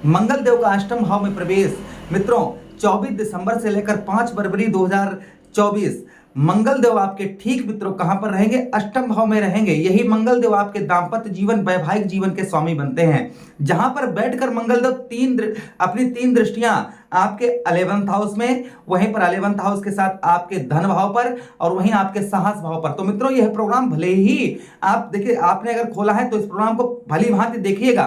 मंगल देव का अष्टम भाव में प्रवेश मित्रों 24 दिसंबर से लेकर 5 फरवरी 2024 मंगल देव आपके ठीक मित्रों कहां पर रहेंगे? अष्टम भाव में रहेंगे। यही मंगल देव आपके दांपत्य जीवन वैवाहिक जीवन के स्वामी बनते हैं। जहां पर बैठकर मंगल देव अपनी तीन दृष्टियां आपके 11th हाउस में, वहीं पर 11th हाउस के साथ आपके धन भाव पर और वहीं आपके साहस भाव पर। तो मित्रों यह प्रोग्राम भले ही आप देखिए, आपने अगर खोला है तो इस प्रोग्राम को भली भांति देखिएगा,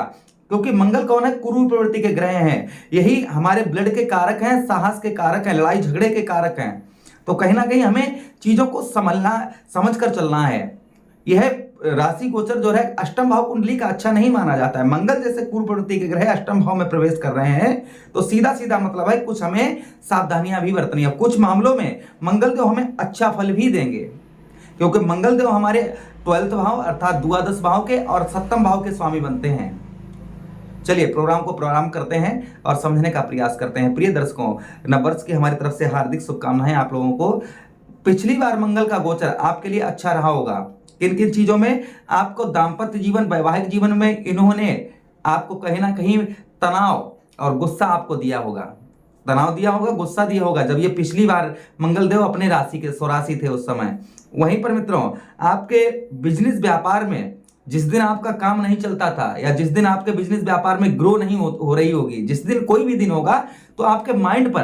क्योंकि मंगल कौन है? कुरु प्रवृत्ति के ग्रह हैं। यही हमारे ब्लड के कारक हैं, साहस के कारक हैं, लड़ाई झगड़े के कारक हैं। तो कहीं ना कहीं हमें चीजों को समझ कर चलना है। यह राशि गोचर जो है अष्टम भाव कुंडली का अच्छा नहीं माना जाता है। मंगल जैसे पूर्व प्रवृत्ति के ग्रह अष्टम भाव में प्रवेश कर रहे हैं तो सीधा सीधा मतलब है कुछ हमें सावधानियां भी बरतनी है। कुछ मामलों में मंगल देव हमें अच्छा फल भी देंगे, क्योंकि मंगल देव हमारे 12th भाव अर्थात द्वादश भाव के और 7th भाव के स्वामी बनते हैं। चलिए प्रोग्राम को प्रारंभ करते हैं और समझने का प्रयास करते हैं। प्रिय दर्शकों, नववर्ष की हमारी तरफ से हार्दिक शुभकामनाएं आप लोगों को। पिछली बार मंगल का गोचर आपके लिए अच्छा रहा होगा। किन किन चीजों में? आपको दांपत्य जीवन वैवाहिक जीवन में इन्होंने आपको कहीं ना कहीं तनाव और गुस्सा आपको दिया होगा, तनाव दिया होगा, गुस्सा दिया होगा जब ये पिछली बार मंगल देव अपने राशि के स्वराशि थे उस समय। वहीं पर मित्रों आपके बिजनेस व्यापार में जिस दिन आपका काम नहीं चलता था या जिस दिन आपके बिजनेस व्यापार में ग्रो नहीं हो रही होगी, जिस दिन कोई भी दिन होगा तो आपके माइंड पर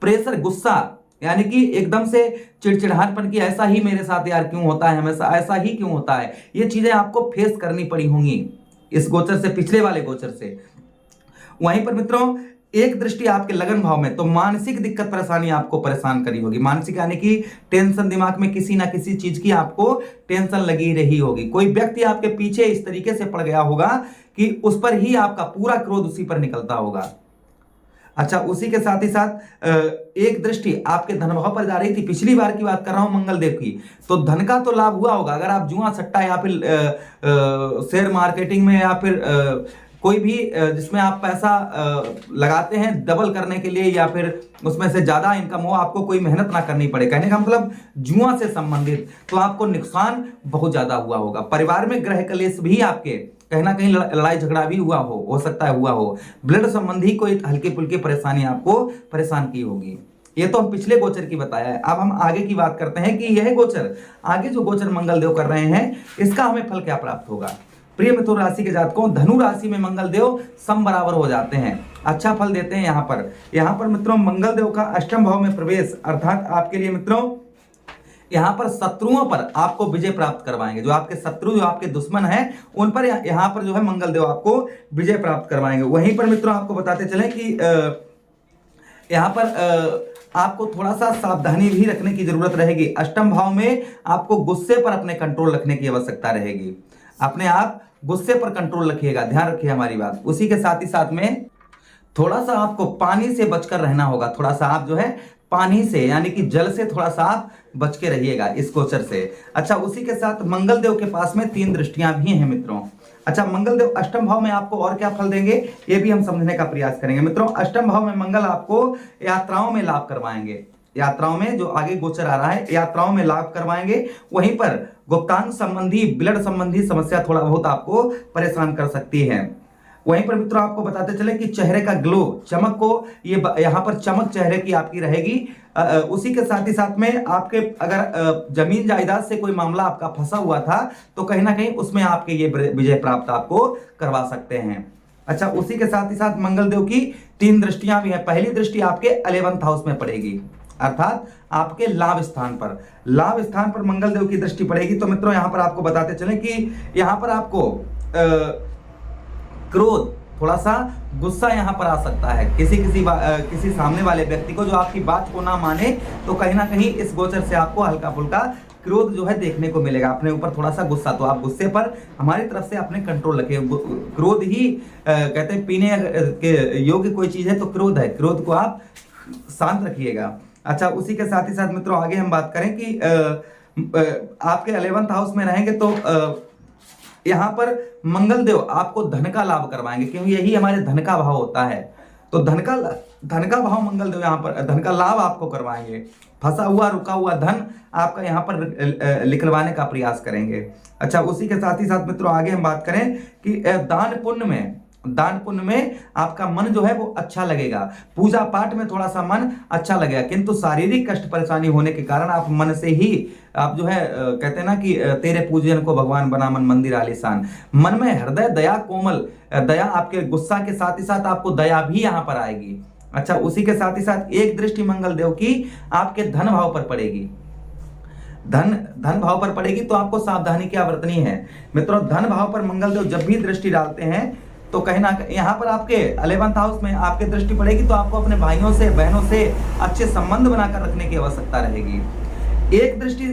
प्रेशर, गुस्सा, यानी कि एकदम से चिड़चिड़ाहटपन की, ऐसा ही मेरे साथ यार क्यों होता है, हमेशा ऐसा ही क्यों होता है, ये चीजें आपको फेस करनी पड़ी होंगी इस गोचर से, पिछले वाले गोचर से। वहीं पर मित्रों एक दृष्टि आपके लगन भाव में, तो मानसिक दिक्कत परेशानी आपको परेशान करी होगी। मानसिक यानी कि टेंशन, दिमाग में किसी ना किसी चीज की आपको टेंशन लगी रही होगी। कोई व्यक्ति आपके पीछे इस तरीके से पड़ गया होगा कि उस पर ही आपका पूरा क्रोध उसी पर निकलता होगा। अच्छा, उसी के साथ ही साथ एक दृष्टि आपके धन भाव पर जा रही थी। पिछली बार की बात कर रहा हूं मंगल देव की, तो धन का तो लाभ हुआ होगा। अगर आप जुआ सट्टा या फिर शेयर मार्केटिंग में या फिर कोई भी जिसमें आप पैसा लगाते हैं डबल करने के लिए या फिर उसमें से ज्यादा इनकम हो, आपको कोई मेहनत ना करनी पड़े, कहने का मतलब जुआ से संबंधित, तो आपको नुकसान बहुत ज्यादा हुआ होगा। परिवार में ग्रह कलेश भी आपके कहीं ना कहीं लड़ाई झगड़ा भी हुआ हो सकता है हुआ हो। ब्लड संबंधी कोई हल्की फुल्की परेशानी आपको परेशान की होगी। ये तो हम पिछले गोचर की बताया है। अब हम आगे की बात करते हैं कि यह गोचर, आगे जो गोचर मंगल देव कर रहे हैं, इसका हमें फल क्या प्राप्त होगा। प्रिय मिथुन राशि के जातकों, धनु राशि में मंगल देव सम बराबर हो जाते हैं, अच्छा फल देते हैं। यहाँ पर मित्रों मंगल देव का अष्टम भाव में प्रवेश अर्थात आपके लिए मित्रों यहाँ पर शत्रुओं पर आपको विजय प्राप्त करवाएंगे। जो आपके शत्रु, जो आपके दुश्मन हैं, उन पर यहाँ पर जो है मंगल देव आपको विजय प्राप्त करवाएंगे। वहीं पर मित्रों आपको बताते चलें कि यहाँ पर आपको थोड़ा सा सावधानी भी रखने की जरूरत रहेगी। अष्टम भाव में आपको गुस्से पर अपने कंट्रोल रखने की आवश्यकता रहेगी। अपने आप गुस्से पर कंट्रोल रखिएगा, ध्यान रखिए हमारी बात। उसी के साथ ही साथ में थोड़ा सा आपको पानी से बचकर रहना होगा। थोड़ा सा आप जो है पानी से यानी कि जल से थोड़ा सा आप बच के रहिएगा इस गोचर से। अच्छा, उसी के साथ मंगल देव के पास में 3 दृष्टियां भी हैं मित्रों। अच्छा, मंगल देव अष्टम भाव में आपको और क्या फल देंगे, ये भी हम समझने का प्रयास करेंगे मित्रों। अष्टम भाव में मंगल आपको यात्राओं में लाभ करवाएंगे। यात्राओं में जो आगे गोचर आ रहा है, यात्राओं में लाभ करवाएंगे। वहीं पर गुप्तांग संबंधी, ब्लड संबंधी समस्या थोड़ा बहुत आपको परेशान कर सकती है। वहीं पर मित्रों आपको बताते चले कि चेहरे का ग्लो, चमक को, ये यहाँ पर चमक चेहरे की आपकी रहेगी। उसी के साथ ही साथ में आपके अगर जमीन जायदाद से कोई मामला आपका फंसा हुआ था तो कहीं ना कहीं उसमें आपके ये विजय प्राप्त आपको करवा सकते हैं। अच्छा, उसी के साथ ही साथ मंगल देव की 3 दृष्टियां भी हैं। पहली दृष्टि आपके 11th हाउस में पड़ेगी, अर्थात आपके लाभ स्थान पर, लाभ स्थान पर मंगल देव की दृष्टि पड़ेगी। तो मित्रों यहाँ पर आपको बताते चले कि यहाँ पर आपको क्रोध, थोड़ा सा गुस्सा यहाँ पर आ सकता है किसी सामने वाले व्यक्ति को जो आपकी बात को ना माने, तो कहीं ना कहीं इस गोचर से आपको हल्का फुल्का क्रोध जो है देखने को मिलेगा, अपने ऊपर थोड़ा सा गुस्सा। तो आप गुस्से पर हमारी तरफ से अपने कंट्रोल रखिए। क्रोध ही कहते हैं पीने के योग्य कोई चीज है तो क्रोध है, क्रोध को आप शांत रखिएगा। अच्छा, उसी के साथ ही साथ मित्रों आगे हम बात करें कि आपके 11th हाउस में रहेंगे तो यहाँ पर मंगल देव आपको धन का लाभ करवाएंगे, क्योंकि यही हमारे धन का भाव होता है। तो धन का भाव मंगल देव यहाँ पर धन का लाभ आपको करवाएंगे। फंसा हुआ रुका हुआ धन आपका यहाँ पर निकलवाने का प्रयास करेंगे। अच्छा, उसी के साथ ही साथ मित्रों आगे हम बात करें कि दान पुण्य में दान पुण्य में आपका मन जो है वो अच्छा लगेगा, पूजा पाठ में थोड़ा सा मन अच्छा लगेगा, किंतु शारीरिक कष्ट परेशानी होने के कारण आप मन से ही आप जो है कहते हैं ना कि तेरे पूजन को भगवान बना मन मंदिर आलीशान। मन में हृदय दया कोमल, दया आपके गुस्सा के साथ ही साथ आपको दया भी यहां पर आएगी। अच्छा, उसी के साथ ही साथ एक दृष्टि मंगल देव की आपके धन भाव पर पड़ेगी, धन भाव पर पड़ेगी, तो आपको सावधानी क्या बरतनी है मित्रों। धन भाव पर मंगल देव जब भी दृष्टि डालते हैं तो कहीं ना यहाँ पर आपके 11th हाउस में आपके दृष्टि पड़ेगी, तो आपको अपने भाइयों से बहनों से अच्छे संबंध बनाकर रखने की आवश्यकता रहेगी। एक दृष्टि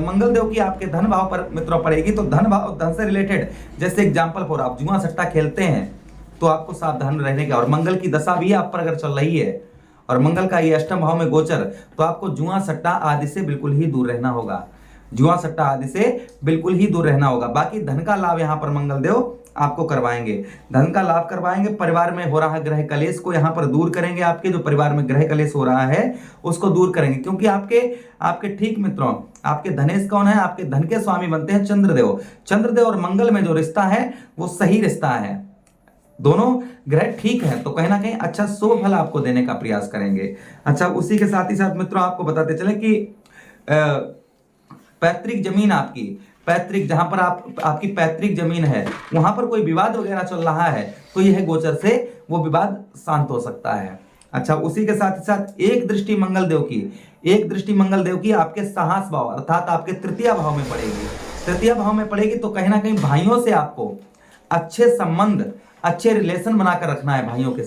मंगल देव की आपके धन भाव पर मित्रों पड़ेगी, तो धन भाव, धन से रिलेटेड, जैसे एग्जाम्पल फॉर आप जुआ सट्टा खेलते हैं तो आपको सावधान रहने का, और मंगल की दशा भी आप पर अगर चल रही है और मंगल का ये अष्टम भाव में गोचर, तो आपको जुआ सट्टा आदि से बिल्कुल ही दूर रहना होगा, जुआ सट्टा आदि से बिल्कुल ही दूर रहना होगा। बाकी धन का लाभ यहाँ पर मंगल देव आपको करवाएंगे, धन का लाभ करवाएंगे। परिवार में हो रहा ग्रह कलेश को यहाँ पर दूर करेंगे, आपके जो परिवार में ग्रह कलेश हो रहा है उसको दूर करेंगे, क्योंकि आपके ठीक मित्रों, आपके धनेश कौन है, आपके धन के स्वामी बनते हैं चंद्रदेव। चंद्रदेव और मंगल में जो रिश्ता है वो सही रिश्ता है, दोनों ग्रह ठीक है, तो कहीं ना कहीं अच्छा शुभ फल आपको देने का प्रयास करेंगे। अच्छा, उसी के साथ ही साथ मित्रों आपको बताते चले कि पैतृक जमीन आपकी, पैतृक जहां पर आपकी पैतृक जमीन है वहां पर कोई विवाद वगैरह चल रहा है, तो यह गोचर से वो विवाद शांत हो सकता है। अच्छा, उसी के साथ ही साथ एक दृष्टि मंगल देव की आपके साहस भाव अर्थात आपके तृतीय भाव में पड़ेगी। तृतीय भाव में पड़ेगी तो कहीं ना कहीं भाइयों से आपको अच्छे संबंध, अच्छे रिलेशन बनाकर रखना है। भाइयों के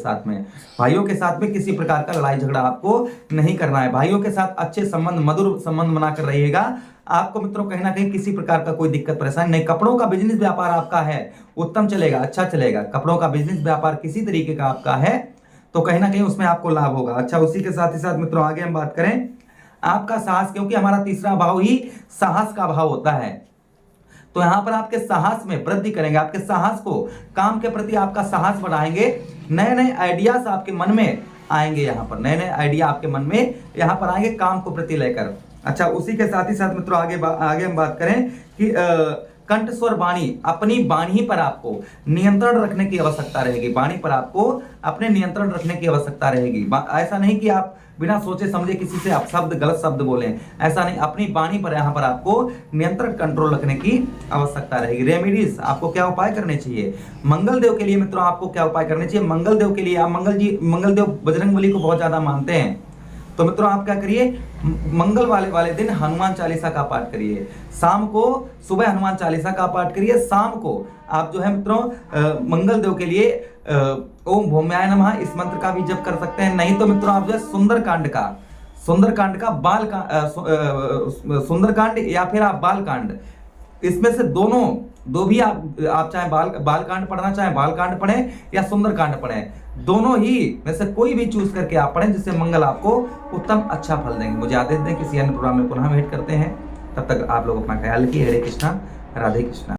साथ में किसी प्रकार का लड़ाई झगड़ा आपको नहीं करना है। भाइयों के साथ अच्छे संबंध, मधुर संबंध बनाकर रहिएगा। आपको मित्रों कहीं ना कहीं किसी प्रकार का कोई दिक्कत परेशानी नहीं। कपड़ों का बिजनेस व्यापार आपका है, उत्तम चलेगा, अच्छा चलेगा। कपड़ों का बिजनेस व्यापार किसी तरीके का आपका है तो कहीं ना कहीं उसमें आपको लाभ होगा। अच्छा, उसी के साथ ही साथ मित्रों आगे हम बात करें आपका साहस, क्योंकि हमारा तीसरा भाव ही साहस का भाव होता है, तो यहां पर आपके साहस में वृद्धि करेंगे, आपके साहस को, काम के प्रति आपका साहस बढ़ाएंगे। नए नए आइडियाज आपके मन में आएंगे, यहाँ पर नए नए आइडिया आपके मन में यहाँ पर आएंगे काम को प्रति लेकर। अच्छा, उसी के साथ ही साथ मित्रों आगे हम बात करें कि कंठस्वर वाणी, अपनी वाणी पर आपको नियंत्रण रखने की आवश्यकता रहेगी। वाणी पर आपको अपने नियंत्रण रखने की आवश्यकता रहेगी। ऐसा नहीं कि आप बिना सोचे समझे किसी से आप गलत शब्द बोलें, ऐसा नहीं। अपनी वाणी पर यहाँ पर आपको नियंत्रण, कंट्रोल रखने की आवश्यकता रहेगी। रेमेडीज आपको क्या उपाय करने चाहिए मंगल देव के लिए मित्रों, आपको क्या उपाय करने चाहिए मंगल देव के लिए? आप मंगल देव बजरंगबली को बहुत ज्यादा मानते हैं, तो मित्रों आप क्या करिए, मंगल वाले दिन हनुमान चालीसा का पाठ करिए। शाम को सुबह हनुमान चालीसा का पाठ करिए, शाम को आप जो है मित्रों मंगल देव के लिए ओम भौम्याय नमः इस मंत्र का भी जप कर सकते हैं। नहीं तो मित्रों आप जो है सुंदरकांड सुंदरकांड या फिर आप बालकांड, इसमें से दो भी आप चाहे बालकांड पढ़ना चाहे बालकांड पढ़ें या सुंदरकांड पढ़ें, दोनों ही में से कोई भी चूज करके आप पढ़ें, जिससे मंगल आपको उत्तम अच्छा फल देंगे। मुझे आदेश दें, किसी अन्य प्रोग्राम में पुनः भेंट करते हैं, तब तक आप लोग अपना ख्याल रखिए। हरे कृष्णा, राधे कृष्णा।